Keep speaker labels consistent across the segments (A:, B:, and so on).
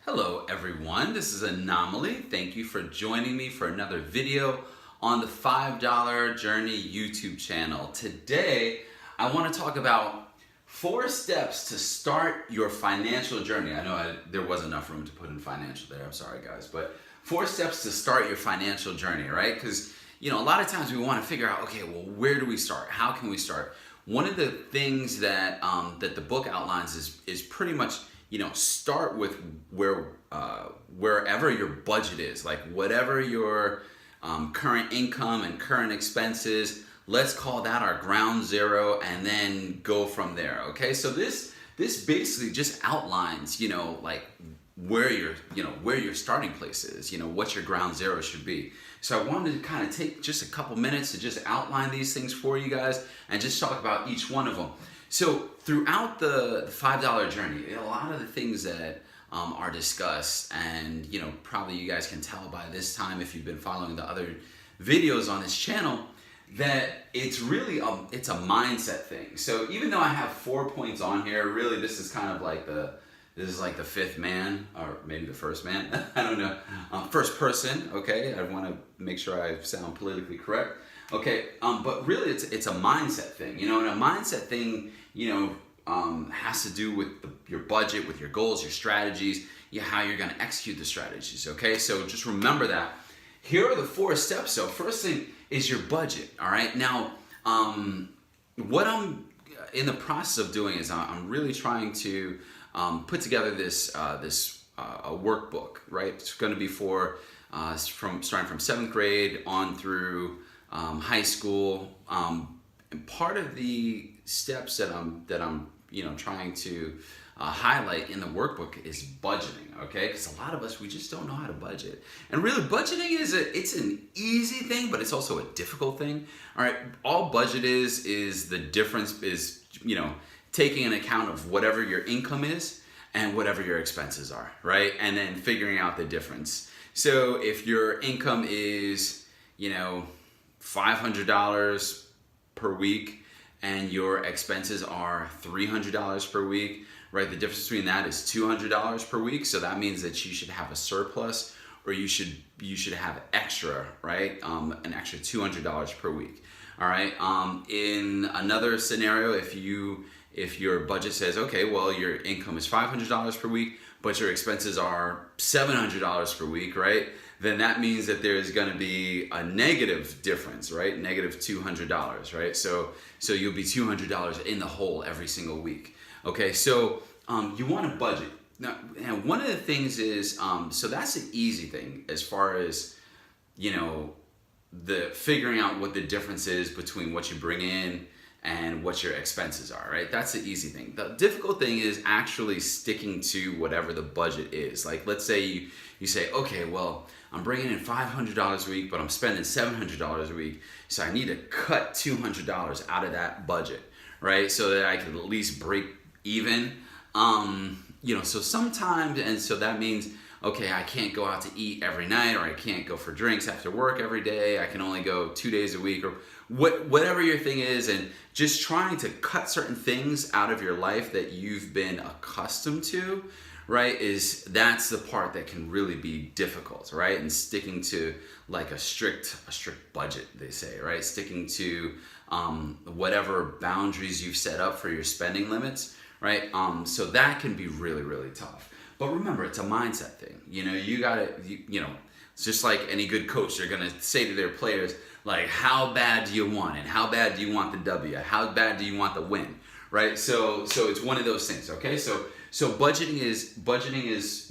A: Hello everyone, this is Anomaly. Thank you for joining me for another video on the $5 Journey YouTube channel. Today, I want to talk about 4 steps to start your financial journey. I know there wasn't enough room to put in financial there, I'm sorry guys, but 4 steps to start your financial journey, right? Because, a lot of times we want to figure out, okay, well, where do we start? How can we start? One of the things that that the book outlines is pretty much, start with wherever your budget is, like whatever your current income and current expenses. Let's call that our ground zero, and then go from there. Okay, so this basically just outlines, like where your starting place is, what your ground zero should be. So I wanted to kind of take just a couple minutes to just outline these things for you guys and just talk about each one of them. So throughout the $5 journey, a lot of the things that are discussed, and probably you guys can tell by this time if you've been following the other videos on this channel, that it's really it's a mindset thing. So even though I have 4 points on here, really this is kind of like the fifth man, or maybe the first man. I don't know. First person. Okay, I want to make sure I sound politically correct. Okay, but really it's a mindset thing. And a mindset thing, has to do with your budget, with your goals, your strategies, how you're going to execute the strategies. Okay, so just remember that. Here are the 4 steps. So first thing is your budget. All right. Now, what I'm in the process of doing is I'm really trying to put together this a workbook. Right. It's going to be for starting from 7th grade on through high school. And part of the steps that I'm trying to highlight in the workbook is budgeting, okay? Because a lot of us, we just don't know how to budget. And really, budgeting it's an easy thing, but it's also a difficult thing. All right, all budget is the difference is, taking an account of whatever your income is and whatever your expenses are, right? And then figuring out the difference. So if your income is, $500 per week, and your expenses are $300 per week, right? The difference between that is $200 per week. So that means that you should have a surplus, or you should have extra, right? An extra $200 per week. All right. In another scenario, if your budget says, okay, well, your income is $500 per week, but your expenses are $700 per week, right? Then that means that there's going to be a negative difference, right? Negative $200, right? So you'll be $200 in the hole every single week. Okay, so you want to budget. Now, one of the things is, so that's an easy thing as far as, the figuring out what the difference is between what you bring in and what your expenses are, right? That's the easy thing. The difficult thing is actually sticking to whatever the budget is. Like, let's say you say, okay, well, I'm bringing in $500 a week, but I'm spending $700 a week, so I need to cut $200 out of that budget, right? So that I can at least break even. So sometimes, and so that means, okay, I can't go out to eat every night, or I can't go for drinks after work every day. I can only go 2 days a week, or whatever your thing is, and just trying to cut certain things out of your life that you've been accustomed to, right? That's the part that can really be difficult, right? And sticking to like a strict budget, they say, right? Sticking to whatever boundaries you've set up for your spending limits, right? So that can be really, really tough. But remember, it's a mindset thing. You gotta, it's just like any good coach, they're gonna say to their players, like, how bad do you want it? How bad do you want the W? How bad do you want the win? Right? So it's one of those things, okay? So budgeting is,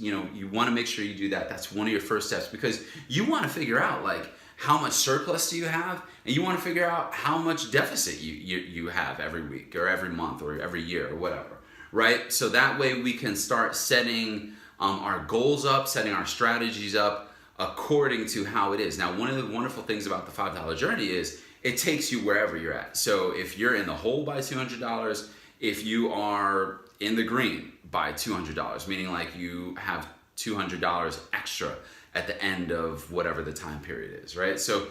A: you want to make sure you do that. That's one of your first steps, because you want to figure out, like, how much surplus do you have, and you want to figure out how much deficit you have every week or every month or every year or whatever, right? So that way we can start setting our goals up, setting our strategies up according to how it is. Now, one of the wonderful things about the $5 journey is it takes you wherever you're at. So if you're in the hole by $200, if you are in the green by $200, meaning like you have $200 extra at the end of whatever the time period is, right? So,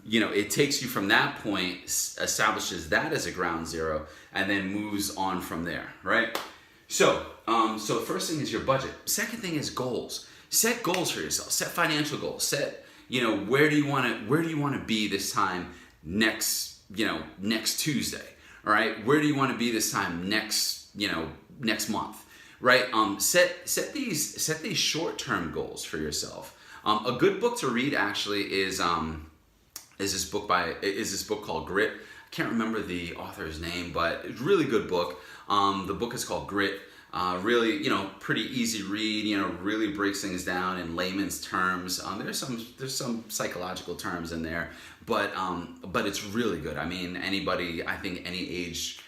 A: it takes you from that point, establishes that as a ground zero, and then moves on from there, right? So So the first thing is your budget. Second thing is goals. Set goals for yourself. Set financial goals. Set, where do you want to be this time next Tuesday? All right. Where do you want to be this time next month? Right. Set these short-term goals for yourself. A good book to read actually is this book called Grit. I can't remember the author's name, but it's a really good book. The book is called Grit. Really, pretty easy read. Really breaks things down in layman's terms. There's some psychological terms in there, but it's really good. I mean, I think any age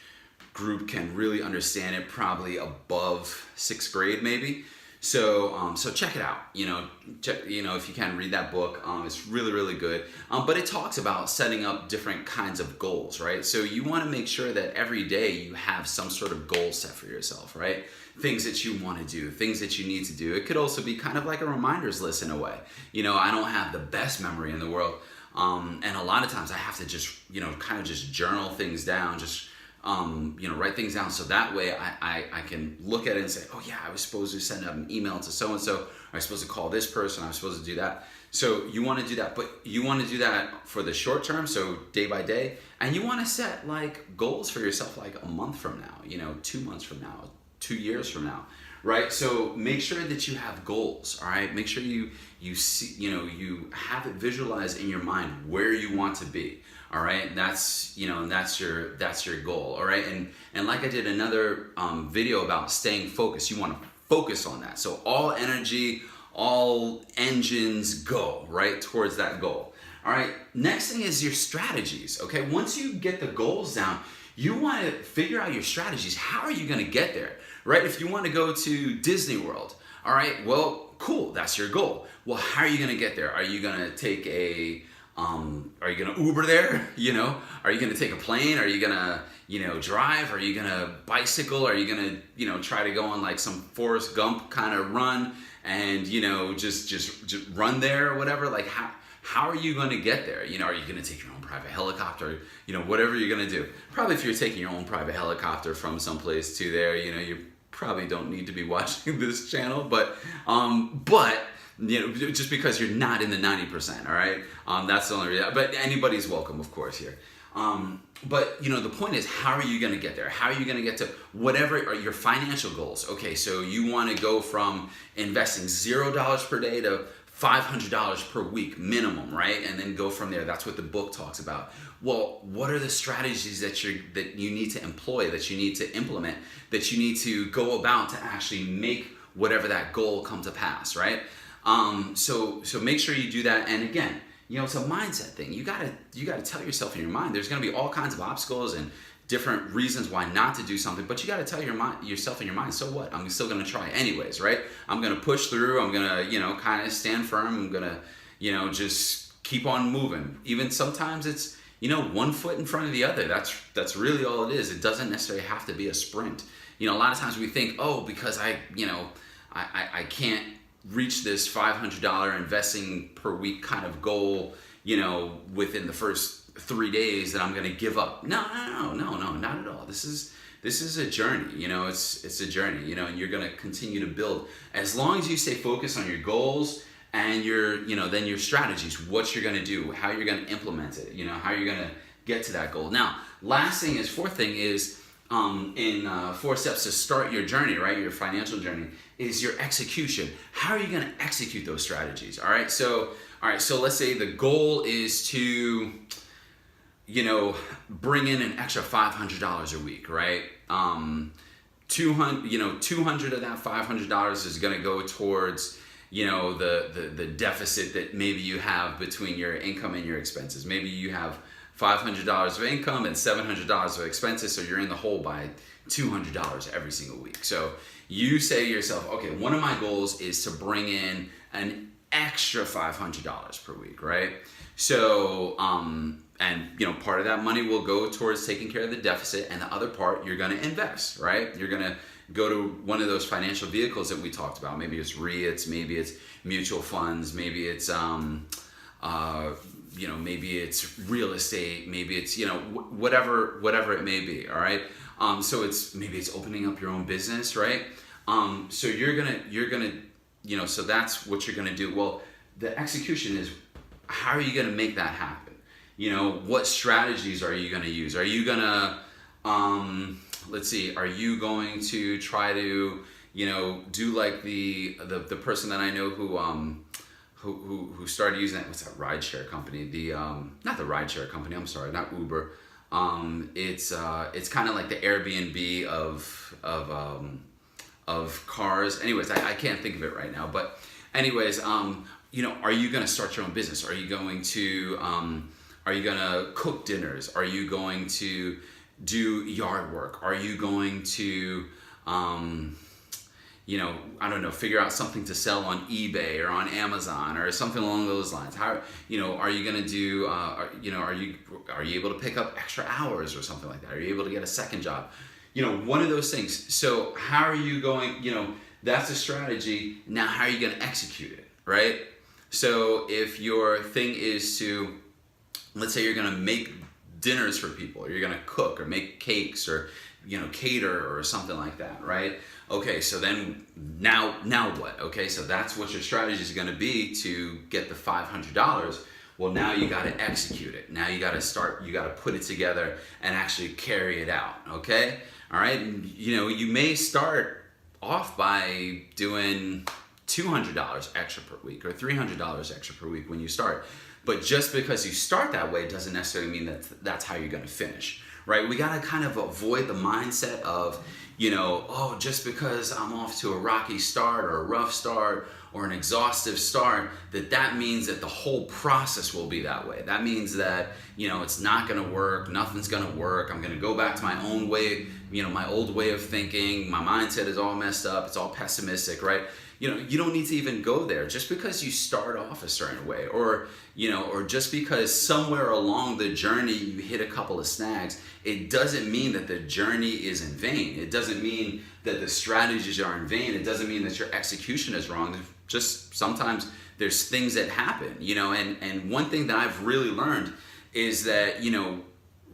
A: group can really understand it. Probably above 6th grade, maybe. So check it out. If you can read that book, it's really, really good. But it talks about setting up different kinds of goals, right? So you want to make sure that every day you have some sort of goal set for yourself, right? Things that you want to do, things that you need to do. It could also be kind of like a reminders list in a way. I don't have the best memory in the world, and a lot of times I have to just kind of just journal things down, just write things down, so that way I can look at it and say, oh yeah, I was supposed to send an email to so-and-so, or I was supposed to call this person, I was supposed to do that. So you want to do that, but you want to do that for the short term, so day by day, and you want to set like goals for yourself like a month from now, 2 months from now, 2 years from now, right? So make sure that you have goals, all right? Make sure you see, you have it visualized in your mind where you want to be. All right, that's your goal. All right, and like I did another video about staying focused, you want to focus on that. So all energy, all engines go right towards that goal. All right, next thing is your strategies. Okay, once you get the goals down, you want to figure out your strategies. How are you going to get there? Right? If you want to go to Disney World, all right, well, cool, that's your goal. Well, how are you going to get there? Are you going to take are you going to Uber there? Are you going to take a plane? Are you going to, drive? Are you going to bicycle? Are you going to, try to go on like some Forrest Gump kind of run and, just run there or whatever? Like how are you going to get there? Are you going to take your own private helicopter? Whatever you're going to do. Probably if you're taking your own private helicopter from someplace to there, you probably don't need to be watching this channel, but just because you're not in the 90%, all right? That's the only reason. But anybody's welcome, of course, here. But the point is, how are you going to get there? How are you going to get to whatever are your financial goals? Okay, so you want to go from investing $0 per day to $500 per week minimum, right? And then go from there. That's what the book talks about. Well, what are the strategies that you need to employ, that you need to implement, that you need to go about to actually make whatever that goal come to pass, right? So make sure you do that. And again, it's a mindset thing. You gotta tell yourself in your mind, there's gonna be all kinds of obstacles and different reasons why not to do something, but you gotta tell yourself in your mind, so what? I'm still gonna try anyways, right? I'm gonna push through. I'm gonna, kind of stand firm. I'm gonna, just keep on moving. Even sometimes it's, one foot in front of the other. That's really all it is. It doesn't necessarily have to be a sprint. A lot of times we think, oh, because I can't reach this $500 investing per week kind of goal, within the first 3 days, that I'm going to give up. No, not at all. This is a journey. It's a journey. And you're going to continue to build as long as you stay focused on your goals and then your strategies, what you're going to do, how you're going to implement it, how you're going to get to that goal. Now, fourth thing is in 4 steps to start your journey, right? Your financial journey is your execution. How are you going to execute those strategies? All right. So let's say the goal is to, bring in an extra $500 a week, right? 200 of that $500 is going to go towards, the deficit that maybe you have between your income and your expenses. Maybe you have $500 of income and $700 of expenses, so you're in the hole by $200 every single week. So you say to yourself, okay, one of my goals is to bring in an extra $500 per week, right? So, part of that money will go towards taking care of the deficit, and the other part you're going to invest, right? You're going to go to one of those financial vehicles that we talked about. Maybe it's REITs, maybe it's mutual funds, maybe it's maybe it's real estate, maybe it's, whatever it may be, all right? So maybe it's opening up your own business, right? So you're gonna, so that's what you're gonna do. Well, the execution is, how are you gonna make that happen? What strategies are you gonna use? Are you gonna, let's see, are you going to try to, do like the person that I know who started using that, what's that rideshare company? Not the rideshare company, I'm sorry, not Uber. It's kind of like the Airbnb of cars. Anyways, I can't think of it right now, but anyways, are you going to start your own business? Are you going to cook dinners? Are you going to do yard work? Are you going to, I don't know, figure out something to sell on eBay or on Amazon or something along those lines? How, are you going to do, are you able to pick up extra hours or something like that? Are you able to get a second job? One of those things. So how are you going, that's a strategy. Now, how are you going to execute it, right? So if your thing is to, let's say you're going to make dinners for people, or you're going to cook or make cakes or, cater or something like that, right? Okay, so then now what? Okay, so that's what your strategy is going to be to get the $500. Well, now you got to execute it. Now you got to put it together and actually carry it out, okay? All right, you may start off by doing $200 extra per week or $300 extra per week when you start. But just because you start that way doesn't necessarily mean that that's how you're going to finish, right? We got to kind of avoid the mindset of, just because I'm off to a rocky start or a rough start or an exhaustive start, that means that the whole process will be that way. That means that, it's not going to work, nothing's going to work. I'm going to go back to my own way, my old way of thinking. My mindset is all messed up. It's all pessimistic, right? You don't need to even go there. Just because you start off a certain way, or just because somewhere along the journey you hit a couple of snags, it doesn't mean that the journey is in vain. It doesn't mean that the strategies are in vain. It doesn't mean that your execution is wrong. Just sometimes there's things that happen, and one thing that I've really learned is that,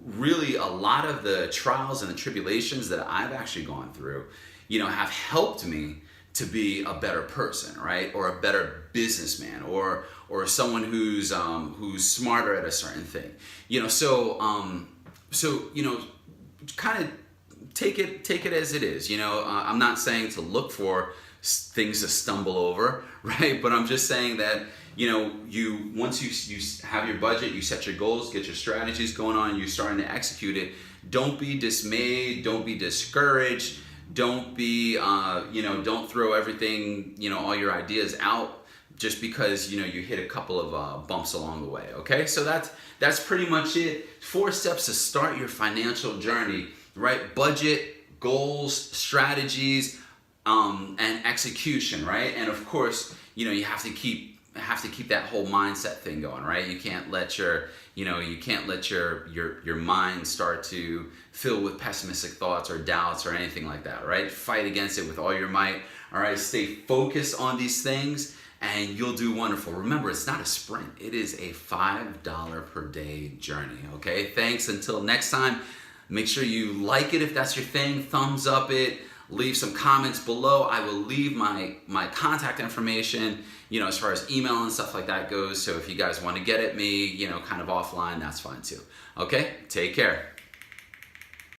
A: really a lot of the trials and the tribulations that I've actually gone through, have helped me to be a better person, right? Or a better businessman, or someone who's smarter at a certain thing. Kind of take it as it is. I'm not saying to look for things to stumble over, right? But I'm just saying that, once you have your budget, you set your goals, get your strategies going on, you're starting to execute it. Don't be dismayed. Don't be discouraged. Don't be, don't throw everything, all your ideas out just because, you hit a couple of bumps along the way. Okay, so that's pretty much it. 4 steps to start your financial journey, right? Budget, goals, strategies, and execution, right? And of course, you have to keep that whole mindset thing going, right? You can't let your mind start to fill with pessimistic thoughts or doubts or anything like that, right? Fight against it with all your might. All right, stay focused on these things and you'll do wonderful. Remember, it's not a sprint. It is a $5 per day journey, okay? Thanks. Until next time, make sure you like it if that's your thing. Thumbs up it. Leave some comments below. I will leave my contact information, as far as email and stuff like that goes. So if you guys want to get at me, kind of offline, that's fine too. Okay, take care.